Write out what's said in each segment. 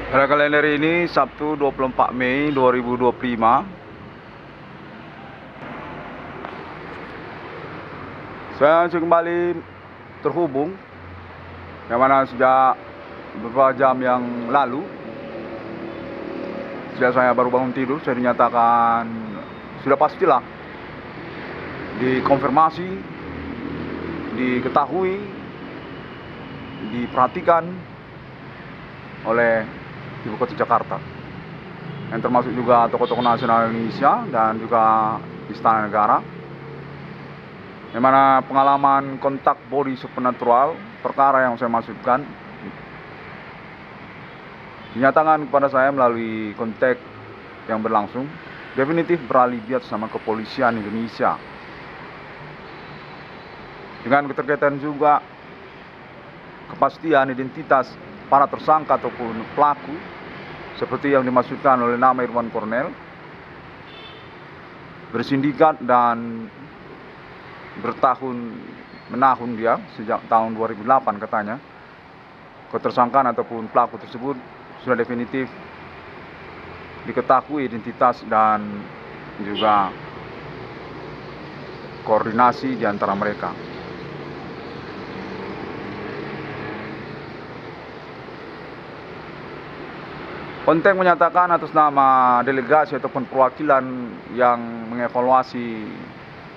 Pada kalender ini Sabtu 24 Mei 2025. Saya kembali terhubung, yang mana sejak beberapa jam yang lalu, sejak saya baru bangun tidur, saya dinyatakan sudah pastilah dikonfirmasi, diketahui, diperhatikan oleh Ibu Kota Jakarta, yang termasuk juga tokoh-tokoh nasional Indonesia dan juga Istana Negara, yang mana pengalaman kontak body supernatural, perkara yang saya maksudkan, dinyatakan kepada saya melalui kontak yang berlangsung definitif beralih atas nama kepolisian Indonesia, dengan keterkaitan juga kepastian identitas para tersangka ataupun pelaku seperti yang dimaksudkan oleh nama Irwan Cornel, bersindikat dan menahun dia sejak tahun 2008 katanya. Ketersangkaan ataupun pelaku tersebut sudah definitif diketahui identitas dan juga koordinasi di antara mereka. Konten menyatakan atas nama delegasi ataupun perwakilan yang mengevaluasi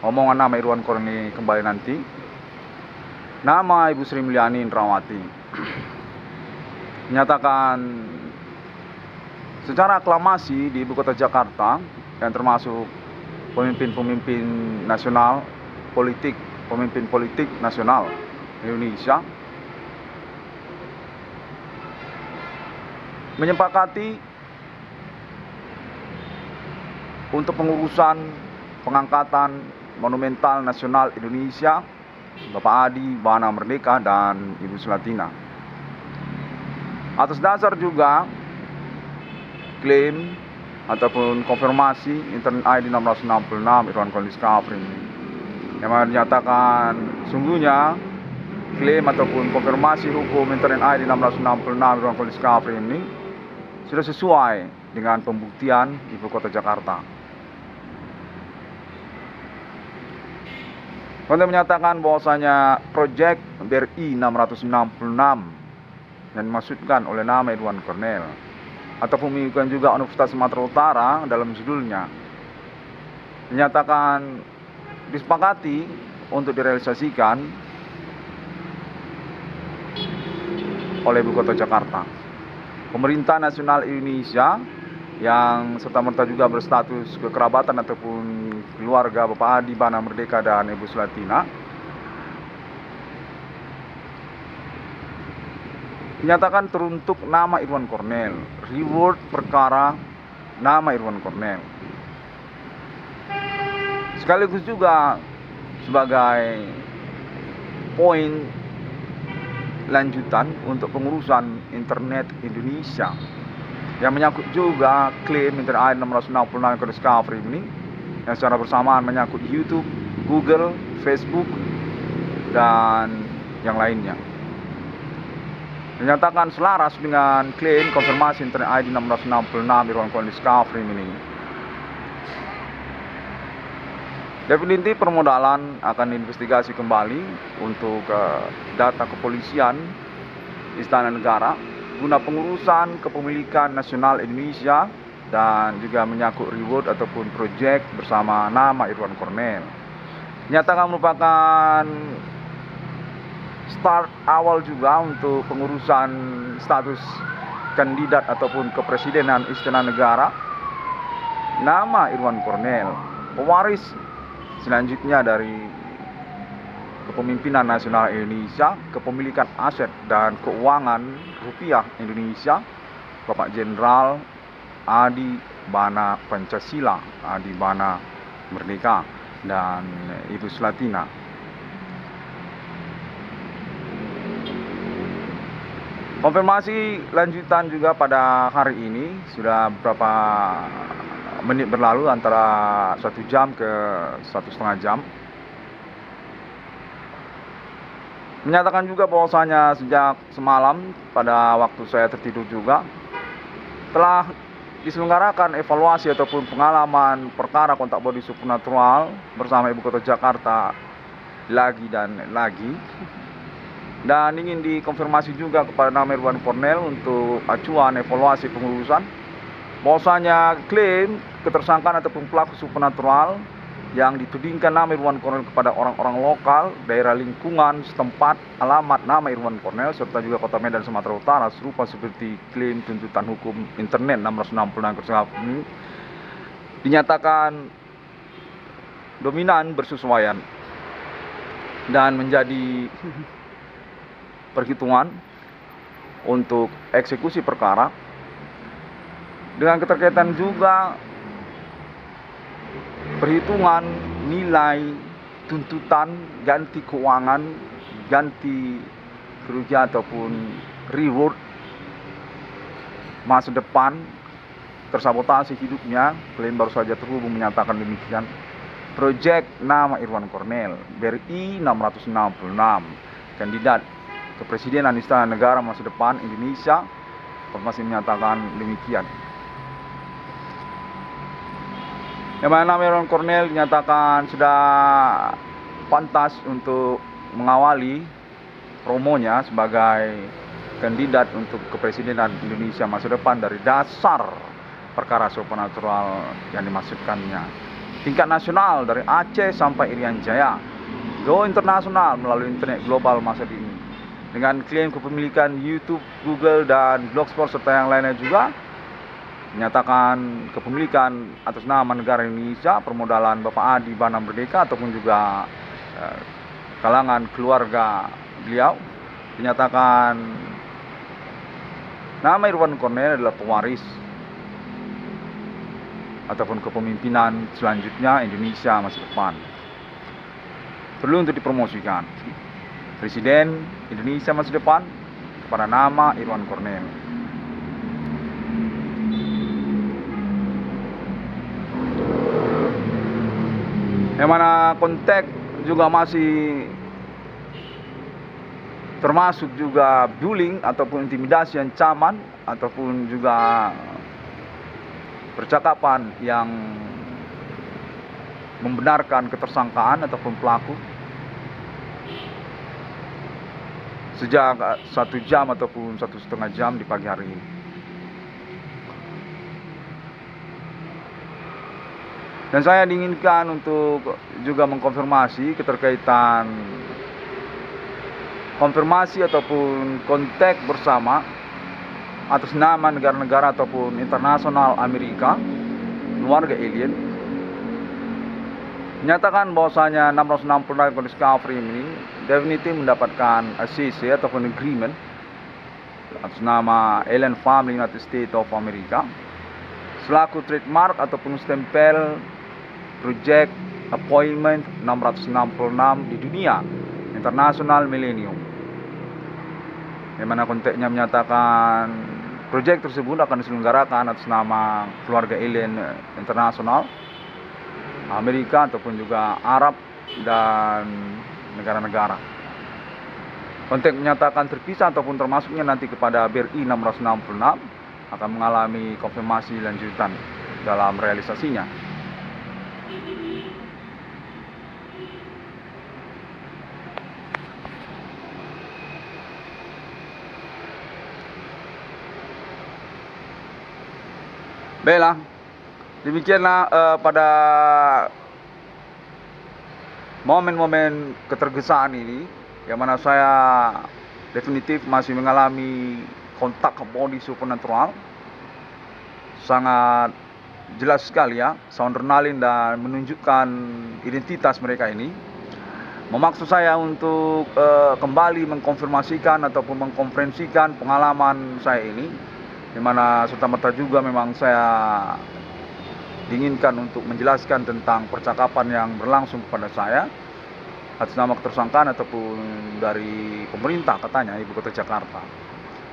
omongan nama Irwan Cornel kembali nanti, nama Ibu Sri Mulyani Indrawati menyatakan secara aklamasi di Ibu Kota Jakarta, yang termasuk pemimpin-pemimpin nasional politik, pemimpin politik nasional Indonesia, menyepakati untuk pengurusan pengangkatan monumental nasional Indonesia Bapak Adi Bana Merdeka dan Ibu Sulatina. Atas dasar juga klaim ataupun konfirmasi Internet ID 666 Irwan Cornel Discovery, yang menyatakan sungguhnya klaim ataupun konfirmasi hukum Internet ID 666 Irwan Cornel Discovery ini sudah sesuai dengan pembuktian Ibu Kota Jakarta. Konten menyatakan bahwasanya proyek BRI 666 yang dimaksudkan oleh nama Irwan Cornel ataupun mengikuti juga Universitas Sumatera Utara dalam judulnya, menyatakan disepakati untuk direalisasikan oleh Ibu Kota Jakarta. Pemerintah Nasional Indonesia yang serta-merta juga berstatus kekerabatan ataupun keluarga Bapak Adi Bana Merdeka dan Ibu Sulatina, dinyatakan teruntuk nama Irwan Cornel, reward perkara nama Irwan Cornel, sekaligus juga sebagai poin lanjutan untuk pengurusan internet Indonesia, yang menyangkut juga klaim Internet ID 666 Discovery ini, yang secara bersamaan menyangkut YouTube, Google, Facebook, dan yang lainnya. Dinyatakan selaras dengan klaim konfirmasi Internet ID 666 Irwan Cornel Discovery ini. Definitif permodalan akan diinvestigasi kembali untuk data kepolisian Istana Negara guna pengurusan kepemilikan nasional Indonesia dan juga menyangkut reward ataupun proyek bersama nama Irwan Cornel. Nyatakan merupakan start awal juga untuk pengurusan status kandidat ataupun kepresidenan Istana Negara nama Irwan Cornel, pewaris selanjutnya dari kepemimpinan nasional Indonesia, kepemilikan aset dan keuangan rupiah Indonesia, Bapak Jenderal Adi Bana Pancasila, Adi Bana Merdeka, dan Ibu Sulatina. Konfirmasi lanjutan juga pada hari ini sudah beberapa menit berlalu, antara 1 jam ke 1,5 jam. Menyatakan juga bahwasanya sejak semalam pada waktu saya tertidur juga, telah diselenggarakan evaluasi ataupun pengalaman perkara kontak body supernatural bersama Ibu Kota Jakarta lagi dan lagi. Dan ingin dikonfirmasi juga kepada nama Irwan Cornel untuk acuan evaluasi pengurusan bahwasanya klaim ketersangkaan ataupun pelaku supernatural yang ditudingkan nama Irwan Cornel kepada orang-orang lokal, daerah lingkungan setempat, alamat nama Irwan Cornel, serta juga Kota Medan, Sumatera Utara, serupa seperti klaim tuntutan hukum internet 666 ini, dinyatakan dominan bersesuaian dan menjadi perhitungan untuk eksekusi perkara dengan keterkaitan juga perhitungan nilai tuntutan ganti keuangan, ganti kerugian ataupun reward masa depan tersabotasi hidupnya. Klaim baru saja terhubung menyatakan demikian. Proyek nama Irwan Cornel, BRI 666, kandidat kepresidenan Istana Negara masa depan Indonesia, masih menyatakan demikian. Yang mana nama Irwan Cornel dinyatakan sudah pantas untuk mengawali promonya sebagai kandidat untuk kepresidenan Indonesia masa depan dari dasar perkara supernatural yang dimaksudkannya. Tingkat nasional dari Aceh sampai Irian Jaya, go internasional melalui internet global masa kini. Dengan klaim kepemilikan YouTube, Google, dan Blogspot serta yang lainnya juga, menyatakan kepemilikan atas nama negara Indonesia, permodalan Bapak Adi Bana Merdeka ataupun juga kalangan keluarga beliau. Dinyatakan nama Irwan Cornel adalah pewaris ataupun kepemimpinan selanjutnya Indonesia masa depan. Perlu untuk dipromosikan Presiden Indonesia masa depan kepada nama Irwan Cornel. Yang mana konteks juga masih termasuk juga bullying ataupun intimidasi, ancaman ataupun juga percakapan yang membenarkan ketersangkaan ataupun pelaku sejak 1 jam ataupun 1,5 jam di pagi hari ini. Dan saya diinginkan untuk juga mengkonfirmasi keterkaitan konfirmasi ataupun kontak bersama atas nama negara-negara ataupun internasional Amerika, keluarga alien, menyatakan bahwasanya 666 Discovery ini definitif mendapatkan ACC ataupun agreement atas nama Alien Family United States of America selaku trademark ataupun stempel Project Appointment 666 di dunia internasional milenium, yang mana konteksnya menyatakan proyek tersebut akan diselenggarakan atas nama keluarga alien internasional Amerika ataupun juga Arab dan negara-negara. Konteks menyatakan terpisah ataupun termasuknya nanti kepada BRI 666 akan mengalami konfirmasi lanjutan dalam realisasinya. Baiklah, demikianlah pada momen-momen ketergesaan ini, yang mana saya definitif masih mengalami kontak body supernatural. Sangat jelas sekali ya, soundernalin dan menunjukkan identitas mereka ini. Memaksa saya untuk kembali mengkonfirmasikan ataupun mengkonferensikan pengalaman saya ini, di mana serta-merta juga memang saya diinginkan untuk menjelaskan tentang percakapan yang berlangsung kepada saya atas nama ketersangkaan ataupun dari pemerintah, katanya Ibu Kota Jakarta.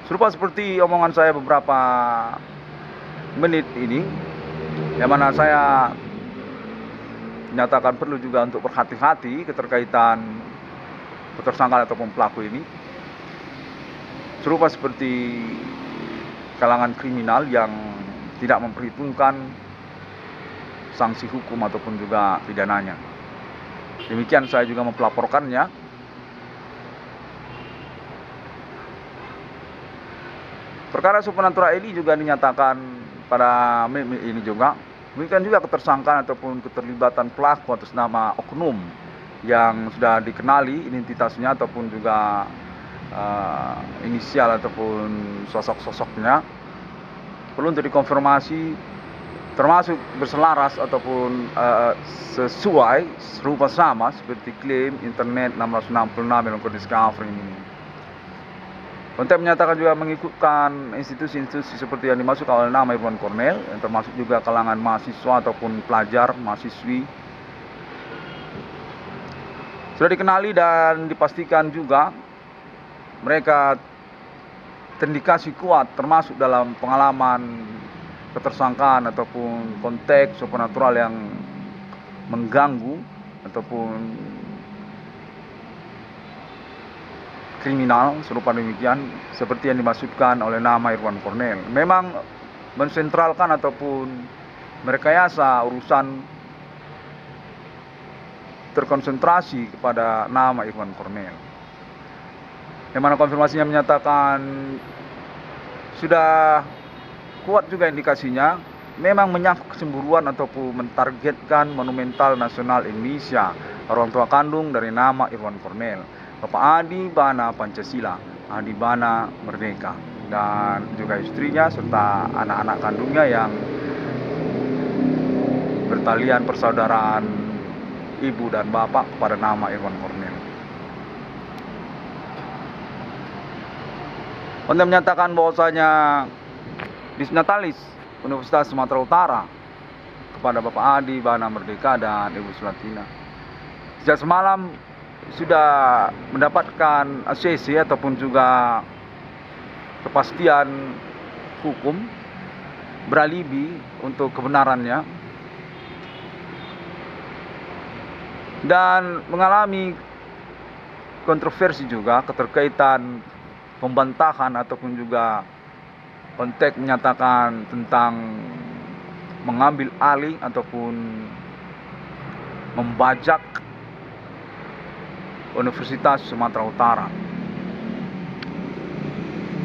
Serupa seperti omongan saya beberapa menit ini, yang mana saya menyatakan perlu juga untuk berhati-hati keterkaitan ketersangkaan ataupun pelaku ini. Serupa seperti kalangan kriminal yang tidak memperhitungkan sanksi hukum ataupun juga pidananya. Demikian saya juga mempelaporkannya. Perkara supranatural ini juga dinyatakan pada Mei ini juga. Demikian juga ketersangkaan ataupun keterlibatan pelaku atas nama oknum yang sudah dikenali identitasnya ataupun juga inisial ataupun sosok-sosoknya perlu untuk dikonfirmasi, termasuk berselaras ataupun sesuai serupa sama seperti klaim internet 666 dalam kode Discovery ini. Konten menyatakan juga mengikutkan institusi-institusi seperti yang dimasukkan oleh nama Irwan Cornel, yang termasuk juga kalangan mahasiswa ataupun pelajar, mahasiswi. Sudah dikenali dan dipastikan juga mereka terindikasi kuat termasuk dalam pengalaman ketersangkaan ataupun konteks supernatural yang mengganggu ataupun kriminal serupa demikian seperti yang dimaksudkan oleh nama Irwan Cornel. Memang mensentralkan ataupun merekayasa urusan terkonsentrasi kepada nama Irwan Cornel. Yang mana konfirmasinya menyatakan sudah kuat juga indikasinya memang menyangkut kecemburuan ataupun mentargetkan monumental nasional Indonesia, orang tua kandung dari nama Irwan Cornel, Bapak Adi Bana Pancasila, Adi Bana Merdeka, dan juga istrinya serta anak-anak kandungnya yang bertalian persaudaraan ibu dan bapak kepada nama Irwan Cornel. Untuk menyatakan bahwasanya Disnatalis Universitas Sumatera Utara kepada Bapak Adi Bana Merdeka dan Ibu Sulatina. Sejak semalam sudah mendapatkan ACC ataupun juga kepastian hukum beralibi untuk kebenarannya dan mengalami kontroversi juga keterkaitan pembantahan ataupun juga konteks menyatakan tentang mengambil alih ataupun membajak Universitas Sumatera Utara.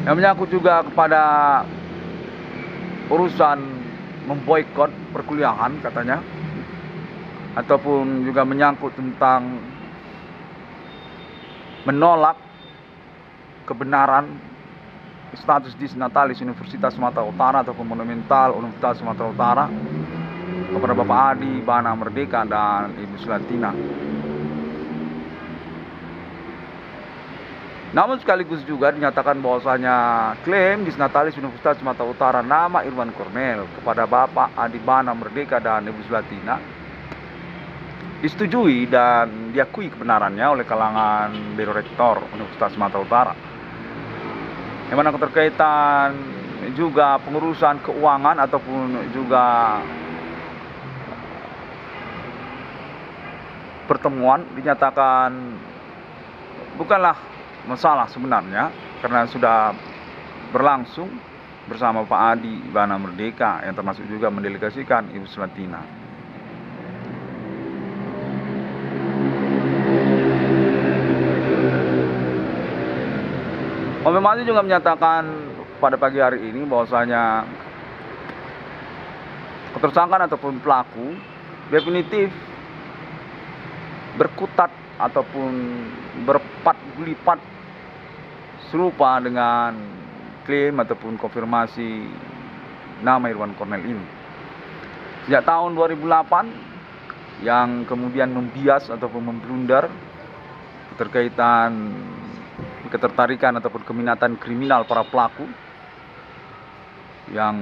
Yang menyangkut juga kepada urusan memboikot perkuliahan katanya, ataupun juga menyangkut tentang menolak kebenaran status Disnatalis Universitas Sumatera Utara ataupun monumental Universitas Sumatera Utara kepada Bapak Adi Bana Merdeka dan Ibu Sulatina. Namun sekaligus juga dinyatakan bahwasanya klaim Disnatalis Universitas Sumatera Utara nama Irwan Cornel kepada Bapak Adi Bana Merdeka dan Ibu Sulatina disetujui dan diakui kebenarannya oleh kalangan Biro Rektor Universitas Sumatera Utara. Yang mana keterkaitan juga pengurusan keuangan ataupun juga pertemuan dinyatakan bukanlah masalah sebenarnya karena sudah berlangsung bersama Pak Adi Bana Merdeka yang termasuk juga mendelegasikan Ibu Sulatina. Konfirmasi juga menyatakan pada pagi hari ini bahwasanya ketersangkaan ataupun pelaku definitif berkutat ataupun berpat gulipat serupa dengan klaim ataupun konfirmasi nama Irwan Cornel ini. Sejak tahun 2008 yang kemudian membias ataupun memblunder keterkaitan ketertarikan ataupun keminatan kriminal para pelaku yang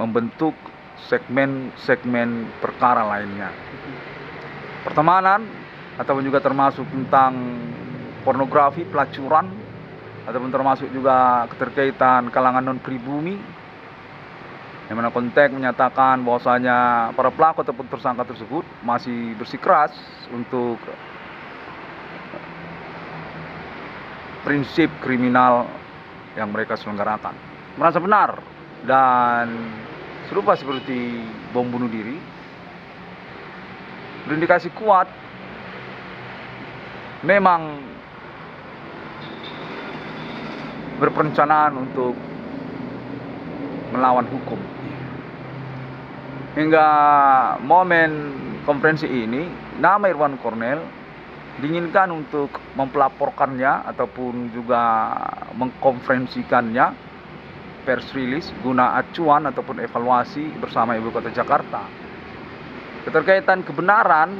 membentuk segmen-segmen perkara lainnya. Pertemanan ataupun juga termasuk tentang pornografi, pelacuran, ataupun termasuk juga keterkaitan kalangan non-pribumi, yang mana konteks menyatakan bahwasanya para pelaku ataupun tersangka tersebut masih bersikeras untuk prinsip kriminal yang mereka selenggarakan. Merasa benar dan serupa seperti bom bunuh diri, berindikasi kuat memang berperencanaan untuk melawan hukum. Hingga momen konferensi ini, nama Irwan Cornell diinginkan untuk mempelaporkannya ataupun juga mengkonferensikannya pers release guna acuan ataupun evaluasi bersama Ibu Kota Jakarta. Keterkaitan kebenaran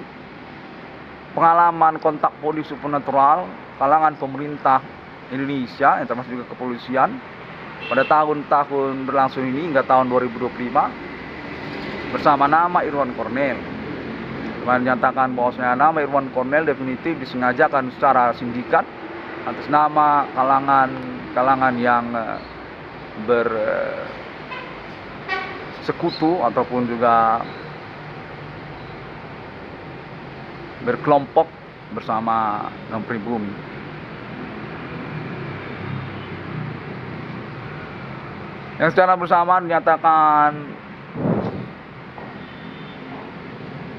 pengalaman kontak polisi supernatural kalangan pemerintah Indonesia, yang termasuk juga kepolisian, pada tahun-tahun berlangsung ini hingga tahun 2025 bersama nama Irwan Cornell. Menyatakan bahwasanya nama Irwan Cornell definitif disengajakan secara sindikat atas nama kalangan yang bersekutu ataupun juga berkelompok bersama dengan pribumi. Yang secara bersamaan dinyatakan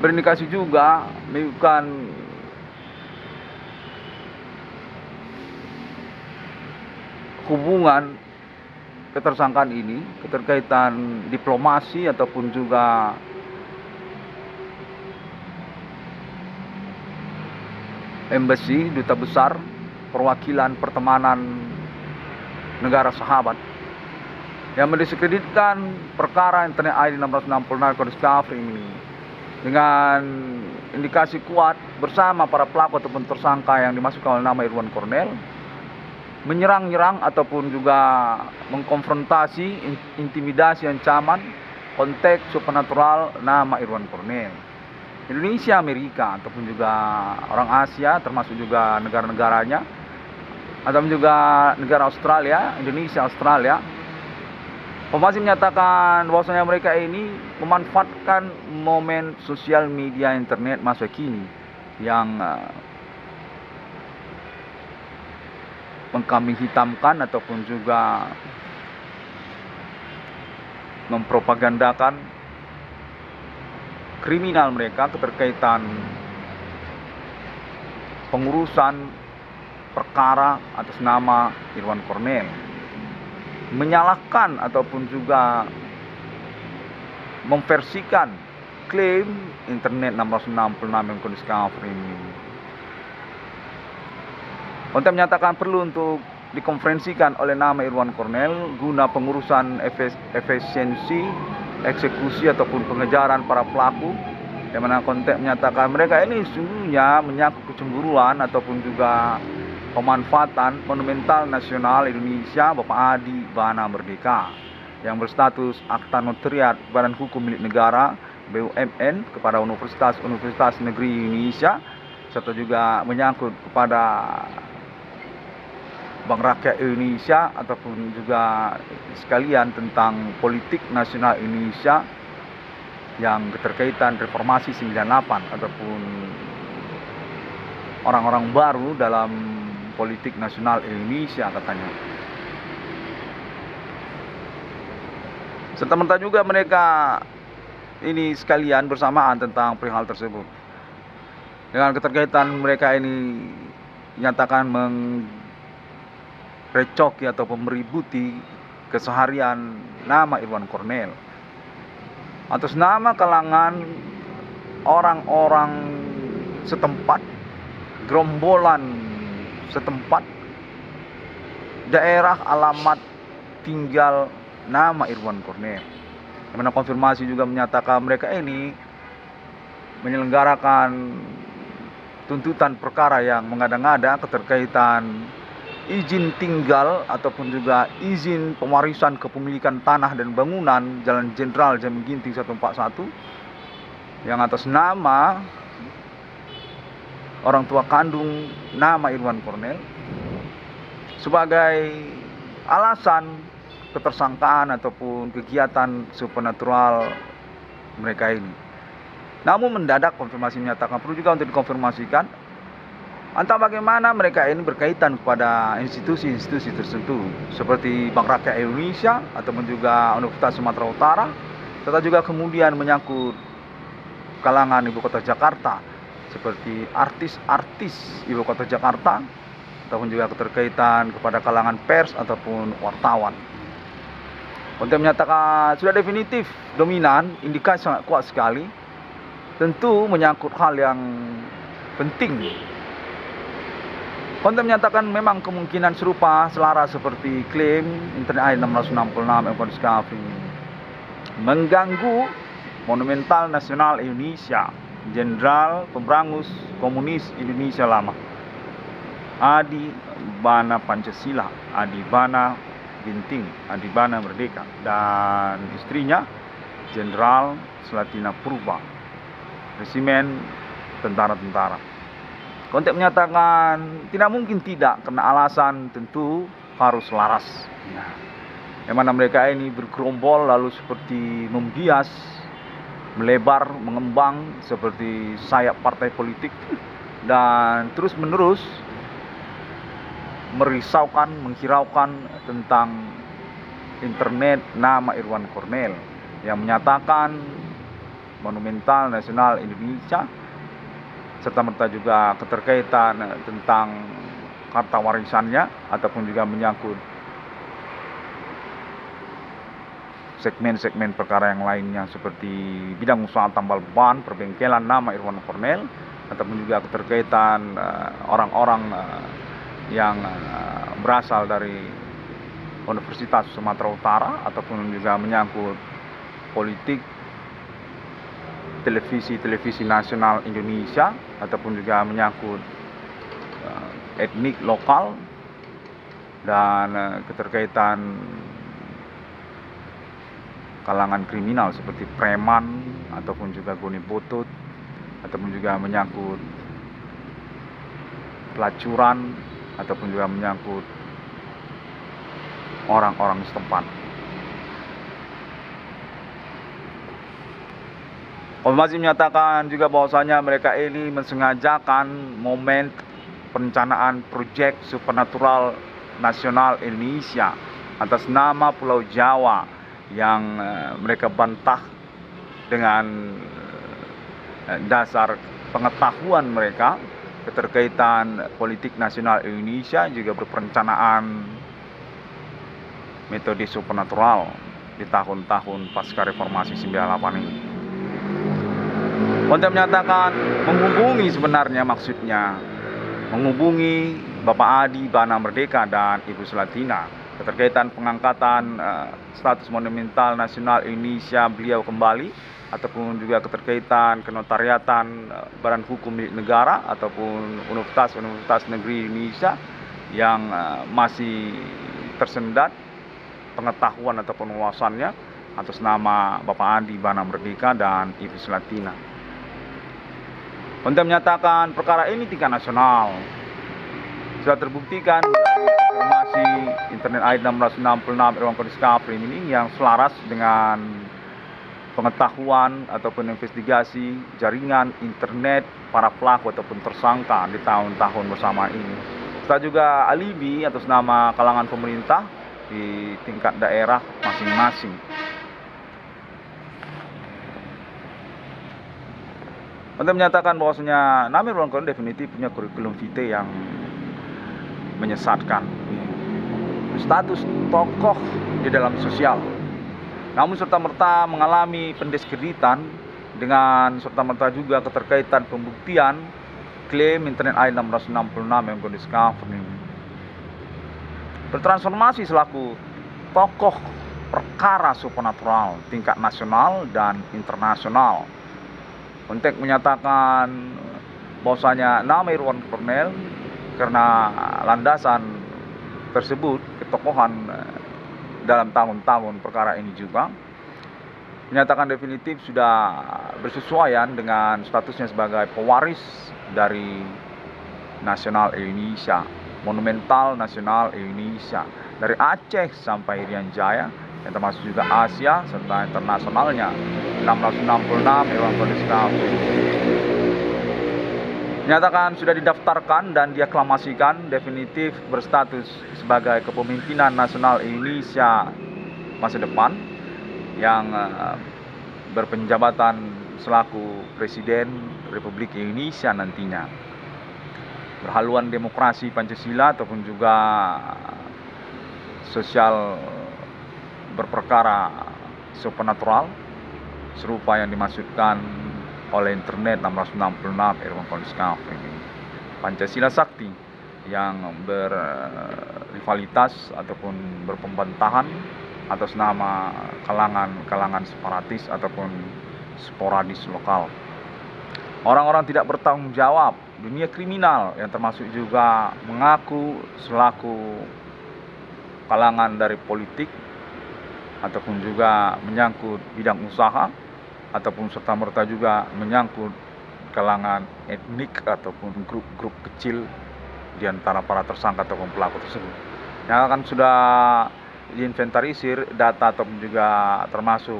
berindikasi juga melakukan hubungan ketersangkaan ini, keterkaitan diplomasi ataupun juga embassy, duta besar, perwakilan pertemanan negara sahabat yang mendiskreditkan perkara Internet ID 1660 Discovery ini dengan indikasi kuat bersama para pelaku ataupun tersangka yang dimasukkan oleh nama Irwan Cornell menyerang-nyerang ataupun juga mengkonfrontasi, intimidasi, ancaman konteks supernatural nama Irwan Cornell. Indonesia, Amerika ataupun juga orang Asia termasuk juga negara-negaranya ataupun juga negara Australia, Indonesia, Australia, masih menyatakan bahwasanya mereka ini memanfaatkan momen sosial media internet masa kini yang mengkambing hitamkan ataupun juga mempropagandakan kriminal mereka keterkaitan pengurusan perkara atas nama Irwan Cornell, menyalahkan ataupun juga memversikan klaim Internet 1666 yang Discovery ini. Konten menyatakan perlu untuk dikonferensikan oleh nama Irwan Cornell guna pengurusan efisiensi eksekusi ataupun pengejaran para pelaku, yang mana konten menyatakan mereka ini sesungguhnya menyangkut kecemburuan ataupun juga pemanfaatan monumental nasional Indonesia Bapak Adi Bana Merdeka yang berstatus akta notariat Badan Hukum milik negara BUMN kepada Universitas Negeri Indonesia, serta juga menyangkut kepada Bank Rakyat Indonesia ataupun juga sekalian tentang politik nasional Indonesia yang keterkaitan reformasi 98 ataupun orang-orang baru dalam politik nasional Indonesia katanya. Serta-merta juga mereka ini sekalian bersamaan tentang perihal tersebut. Dengan keterkaitan mereka ini dinyatakan recoki atau meributi keseharian nama Irwan Cornell atas nama kalangan orang-orang setempat, gerombolan setempat, daerah alamat tinggal nama Irwan Cornell. Yang mana konfirmasi juga menyatakan mereka ini menyelenggarakan tuntutan perkara yang mengada-ngada keterkaitan izin tinggal ataupun juga izin pewarisan kepemilikan tanah dan bangunan Jalan Jenderal Jamin Ginting 141 yang atas nama orang tua kandung nama Irwan Cornell sebagai alasan ketersangkaan ataupun kegiatan supernatural mereka ini. Namun mendadak konfirmasi menyatakan perlu juga untuk dikonfirmasikan entah bagaimana mereka ini berkaitan kepada institusi-institusi tertentu seperti Bank Rakyat Indonesia ataupun juga Universitas Sumatera Utara serta juga kemudian menyangkut kalangan ibu kota Jakarta seperti artis-artis ibu kota Jakarta, ataupun juga keterkaitan kepada kalangan pers ataupun wartawan. Konten menyatakan sudah definitif dominan, indikasi sangat kuat sekali, tentu menyangkut hal yang penting. Konten menyatakan memang kemungkinan serupa selaras seperti klaim Internet ID 666 yang Discovery mengganggu monumental nasional Indonesia, Jenderal Pemberangus Komunis Indonesia Lama, Adi Bana Pancasila, Adi Bana Ginting, Adi Bana Merdeka, dan istrinya Jenderal Slatina Purba, Resimen Tentara-Tentara. Kontek menyatakan tidak mungkin tidak, karena alasan tentu harus selaras. Yang mana mereka ini bergerombol lalu seperti membias, melebar, mengembang seperti sayap partai politik, dan terus menerus merisaukan, menghiraukan tentang internet nama Irwan Cornel yang menyatakan monumental nasional Indonesia, serta merta juga keterkaitan tentang harta warisannya, ataupun juga menyangkut segmen-segmen perkara yang lainnya seperti bidang usaha tambal ban, perbengkelan nama Irwan Cornel, ataupun juga keterkaitan orang-orang yang berasal dari Universitas Sumatera Utara, ataupun juga menyangkut politik televisi nasional Indonesia, ataupun juga menyangkut etnik lokal, dan keterkaitan kalangan kriminal seperti preman ataupun juga goni butut, ataupun juga menyangkut pelacuran, ataupun juga menyangkut orang-orang setempat. Konfirmasi menyatakan juga bahwasanya mereka ini mensengajakan momen perencanaan proyek supernatural nasional Indonesia atas nama Pulau Jawa yang mereka bantah dengan dasar pengetahuan mereka keterkaitan politik nasional Indonesia, juga berperencanaan metode supernatural di tahun-tahun pasca reformasi 98 ini. Konten menyatakan menghubungi, sebenarnya maksudnya menghubungi Bapak Adi Bana Merdeka dan Ibu Slatina keterkaitan pengangkatan status monumental nasional Indonesia beliau kembali, ataupun juga keterkaitan kenotariatan badan hukum milik negara ataupun universitas negeri Indonesia yang masih tersendat pengetahuan ataupun wawasannya atas nama Bapak Adi Bana Merdeka dan Ibu Slatina. Konten menyatakan perkara ini tingkat nasional, sudah terbuktikan informasi Internet ID 666 Irwan Discovery ini yang selaras dengan pengetahuan ataupun investigasi jaringan internet para pelaku ataupun tersangka di tahun-tahun bersama ini. Serta juga alibi atas nama kalangan pemerintah di tingkat daerah masing-masing. Untuk menyatakan bahwasanya nama Irwan Cornel definitif punya kurikulum vitae yang menyesatkan, status tokoh di dalam sosial, namun serta-merta mengalami pendiskreditan dengan serta-merta juga keterkaitan pembuktian klaim Internet ID 666 yang Discovery bertransformasi selaku tokoh perkara supernatural tingkat nasional dan internasional. Konteks menyatakan bahwasanya nama Irwan Cornel karena landasan tersebut ketokohan dalam tahun-tahun perkara ini juga menyatakan definitif sudah bersesuaian dengan statusnya sebagai pewaris dari nasional Indonesia, monumental nasional Indonesia, dari Aceh sampai Irian Jaya, yang termasuk juga Asia serta internasionalnya 666 Irwan Discovery. Menyatakan sudah didaftarkan dan diaklamasikan definitif berstatus sebagai kepemimpinan nasional Indonesia masa depan yang berpenjabatan selaku Presiden Republik Indonesia nantinya. Berhaluan demokrasi Pancasila ataupun juga sosial berperkara supernatural serupa yang dimaksudkan oleh Internet 666 Irwan Koliska ini. Pancasila Sakti yang berrivalitas ataupun berpembantahan atas nama kalangan separatis ataupun sporadis lokal. Orang-orang tidak bertanggung jawab, dunia kriminal yang termasuk juga mengaku selaku kalangan dari politik ataupun juga menyangkut bidang usaha ataupun serta-merta juga menyangkut kalangan etnik ataupun grup-grup kecil di antara para tersangka ataupun pelaku tersebut. Yang akan sudah diinventarisir data ataupun juga termasuk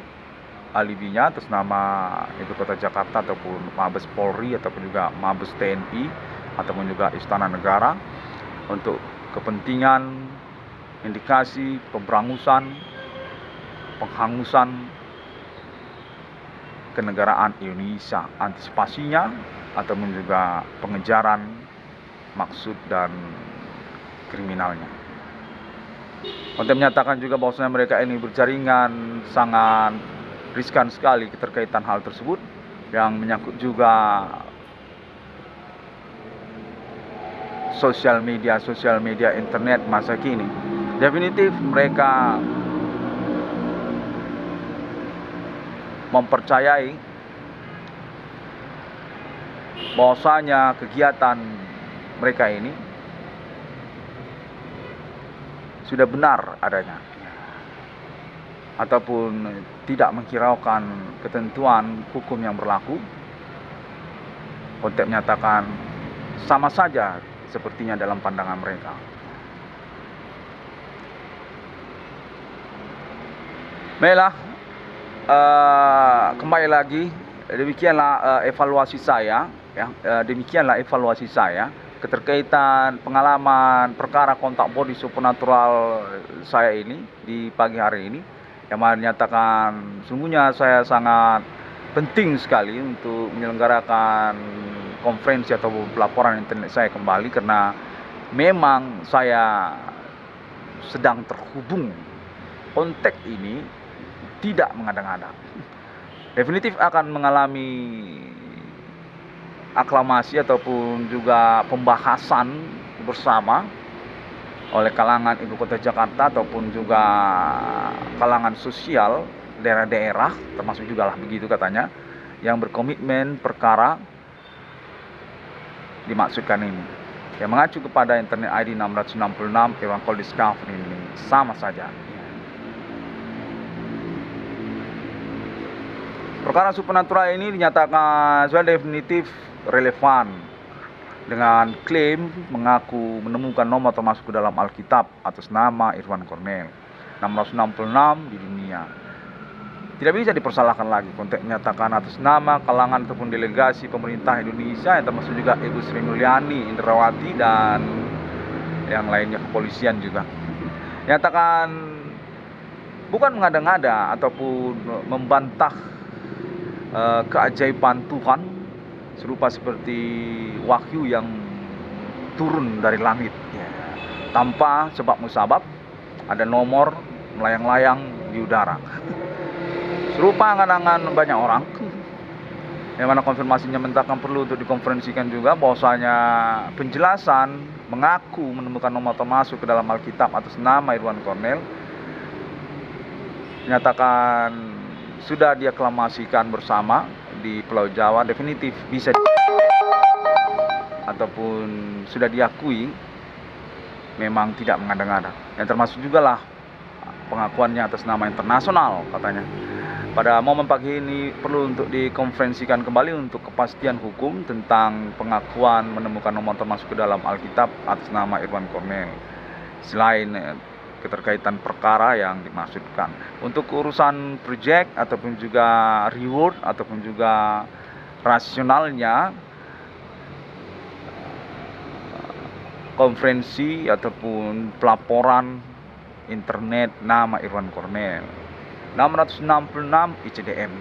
alibinya atas nama Ibu Kota Jakarta ataupun Mabes Polri ataupun juga Mabes TNI ataupun juga Istana Negara untuk kepentingan indikasi pemberangusan, penghangusan kenegaraan Indonesia, antisipasinya ataupun juga pengejaran maksud dan kriminalnya. Untuk menyatakan juga bahwasanya mereka ini berjaringan sangat riskan sekali keterkaitan hal tersebut yang menyangkut juga sosial media internet masa kini. Definitif mereka mempercayai bahwasanya kegiatan mereka ini sudah benar adanya ataupun tidak menghiraukan ketentuan hukum yang berlaku. Konteks menyatakan sama saja sepertinya dalam pandangan mereka. Baiklah, kembali lagi demikianlah evaluasi saya keterkaitan pengalaman perkara kontak body supernatural saya ini di pagi hari ini, yang menyatakan sungguhnya saya sangat penting sekali untuk menyelenggarakan konferensi atau pelaporan internet saya kembali, karena memang saya sedang terhubung. Konteks ini tidak mengada-ngada, definitif akan mengalami aklamasi ataupun juga pembahasan bersama oleh kalangan Ibu Kota Jakarta ataupun juga kalangan sosial daerah-daerah, termasuk juga lah begitu katanya, yang berkomitmen perkara dimaksudkan ini, yang mengacu kepada Internet ID 666 Irwan Koliska ini sama saja. Perkara supernatural ini dinyatakan sudah definitif relevan dengan klaim mengaku menemukan nomor termasuk ke dalam Alkitab atas nama Irwan Kornel 666 di dunia. Tidak bisa dipersalahkan lagi. Konteks menyatakan atas nama kalangan ataupun delegasi pemerintah Indonesia yang termasuk juga Ibu Sri Mulyani Indrawati dan yang lainnya, kepolisian juga. Nyatakan bukan mengada-ngada ataupun membantah keajaiban Tuhan serupa seperti wahyu yang turun dari langit tanpa sebab musabab, ada nomor melayang-layang di udara serupa angan-angan banyak orang, yang mana konfirmasinya mentahkan perlu untuk dikonferensikan juga bahwasanya penjelasan mengaku menemukan nomor termasuk ke dalam Alkitab atas nama Irwan Kornel menyatakan sudah diaklamasikan bersama di Pulau Jawa, definitif bisa ataupun sudah diakui memang tidak mengada-ngada, yang termasuk juga lah pengakuannya atas nama internasional katanya. Pada momen pagi ini perlu untuk dikonferensikan kembali untuk kepastian hukum tentang pengakuan menemukan nomor termasuk ke dalam Alkitab atas nama Irwan Kornel, selain keterkaitan perkara yang dimaksudkan. Untuk urusan project ataupun juga reward ataupun juga rasionalnya konferensi ataupun pelaporan internet nama Irwan Kornel 666 ICDM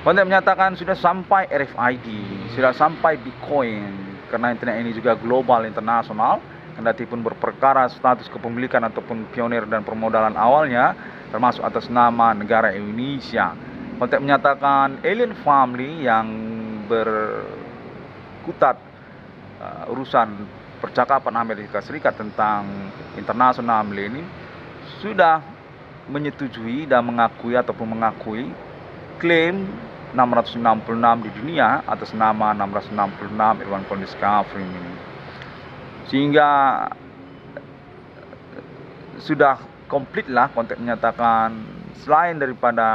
Konten menyatakan sudah sampai RFID, sudah sampai Bitcoin, karena internet ini juga global internasional, kendati pun berperkara status kepemilikan ataupun pionir dan permodalan awalnya, termasuk atas nama negara Indonesia. Konten menyatakan alien family yang berkutat urusan percakapan Amerika Serikat tentang internasional milenium sudah menyetujui dan mengakui ataupun mengakui klaim 666 di dunia atas nama 666 Irwan Paul Discovery ini. Sehingga sudah komplit lah konten menyatakan, selain daripada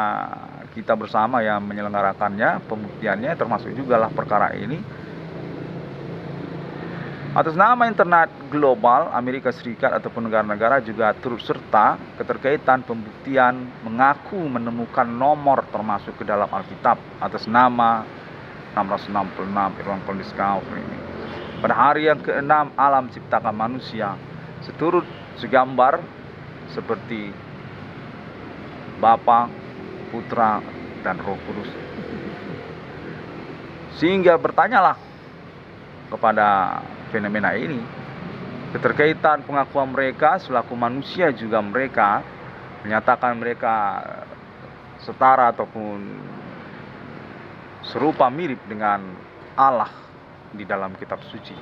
kita bersama yang menyelenggarakannya, pembuktiannya termasuk juga lah perkara ini atas nama internet global Amerika Serikat ataupun negara-negara juga turut serta keterkaitan pembuktian mengaku menemukan nomor termasuk ke dalam Alkitab atas nama 666 Irwan Paul Discovery ini. Pada hari yang ke-6 alam ciptakan manusia, seturut segambar seperti Bapa, Putra, dan Roh Kudus. Sehingga bertanyalah kepada fenomena ini, keterkaitan pengakuan mereka selaku manusia juga mereka menyatakan mereka setara ataupun serupa mirip dengan Allah di dalam kitab suci.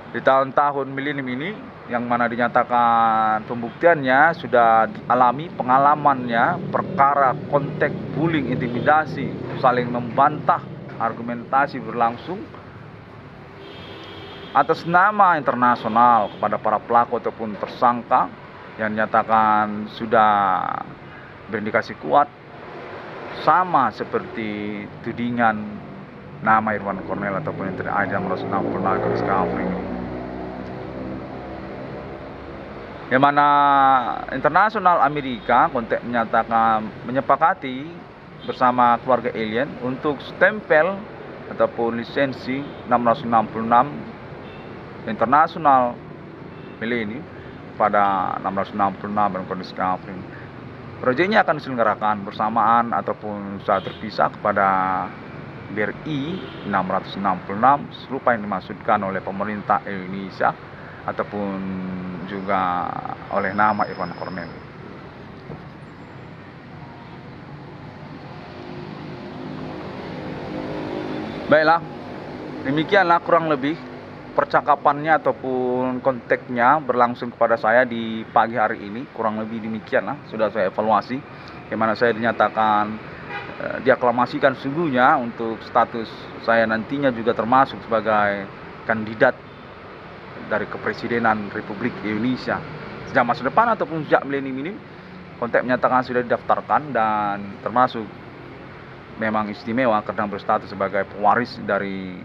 Di tahun-tahun milenium ini yang mana dinyatakan pembuktiannya sudah dialami pengalamannya, perkara kontak, bullying, intimidasi, saling membantah, argumentasi berlangsung atas nama internasional kepada para pelaku ataupun tersangka yang dinyatakan sudah berindikasi kuat sama seperti tudingan nama Irwan Cornell ataupun internet ID 666 Discovery, yang mana internasional Amerika kontek menyatakan menyepakati bersama keluarga alien untuk stempel ataupun lisensi 666 internasional milenium pada 666 Irwan Discovery. Proyeknya akan diselenggarakan bersamaan ataupun secara terpisah kepada BRI 666 serupa yang dimaksudkan oleh pemerintah Indonesia ataupun juga oleh nama Irwan Cornell. Baiklah, demikianlah kurang lebih percakapannya ataupun konteksnya berlangsung kepada saya di pagi hari ini. Kurang lebih demikianlah sudah saya evaluasi, di mana saya dinyatakan diaklamasikan sungguhnya untuk status saya nantinya juga termasuk sebagai kandidat dari kepresidenan Republik Indonesia sejak masa depan ataupun sejak milenium ini. Konteks menyatakan sudah didaftarkan dan termasuk memang istimewa karena berstatus sebagai pewaris dari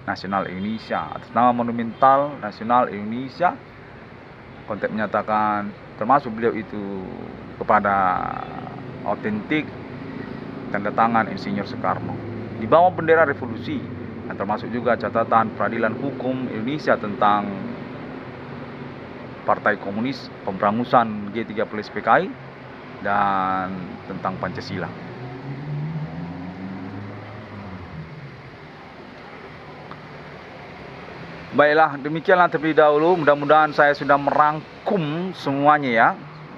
nasional Indonesia atas nama monumental nasional Indonesia. Konteks menyatakan termasuk beliau itu kepada autentik tanda tangan Insinyur Soekarno di bawah bendera revolusi, dan termasuk juga catatan peradilan hukum Indonesia tentang Partai Komunis, pemberangusan G30 PKI, dan tentang Pancasila. Baiklah, demikianlah terlebih dahulu. Mudah-mudahan saya sudah merangkum semuanya ya.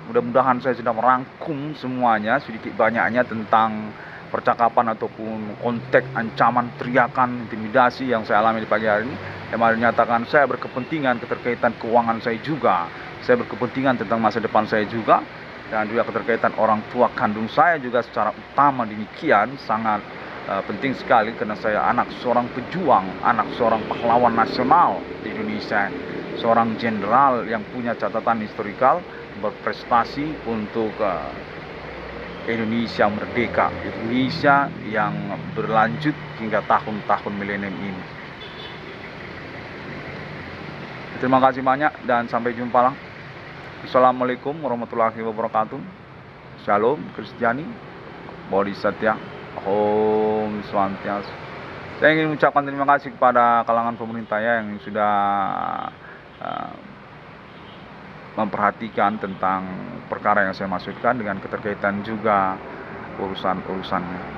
Mudah-mudahan saya sudah merangkum semuanya sedikit banyaknya tentang percakapan ataupun konteks ancaman, teriakan, intimidasi yang saya alami di pagi hari ini. Yang menyatakan saya berkepentingan keterkaitan keuangan saya juga. Saya berkepentingan tentang masa depan saya juga. Dan juga keterkaitan orang tua kandung saya juga secara utama demikian. Sangat penting sekali karena saya anak seorang pejuang, anak seorang pahlawan nasional di Indonesia, seorang jenderal yang punya catatan historikal berprestasi untuk Indonesia merdeka, Indonesia yang berlanjut hingga tahun-tahun milenium ini. Terima kasih banyak dan sampai jumpa lah. Assalamualaikum warahmatullahi wabarakatuh. Shalom Kristiani, Bodhisattva, Om Swastiastu. Saya ingin mengucapkan terima kasih kepada kalangan pemerintah yang sudah memperhatikan tentang perkara yang saya maksudkan dengan keterkaitan juga urusan-urusannya.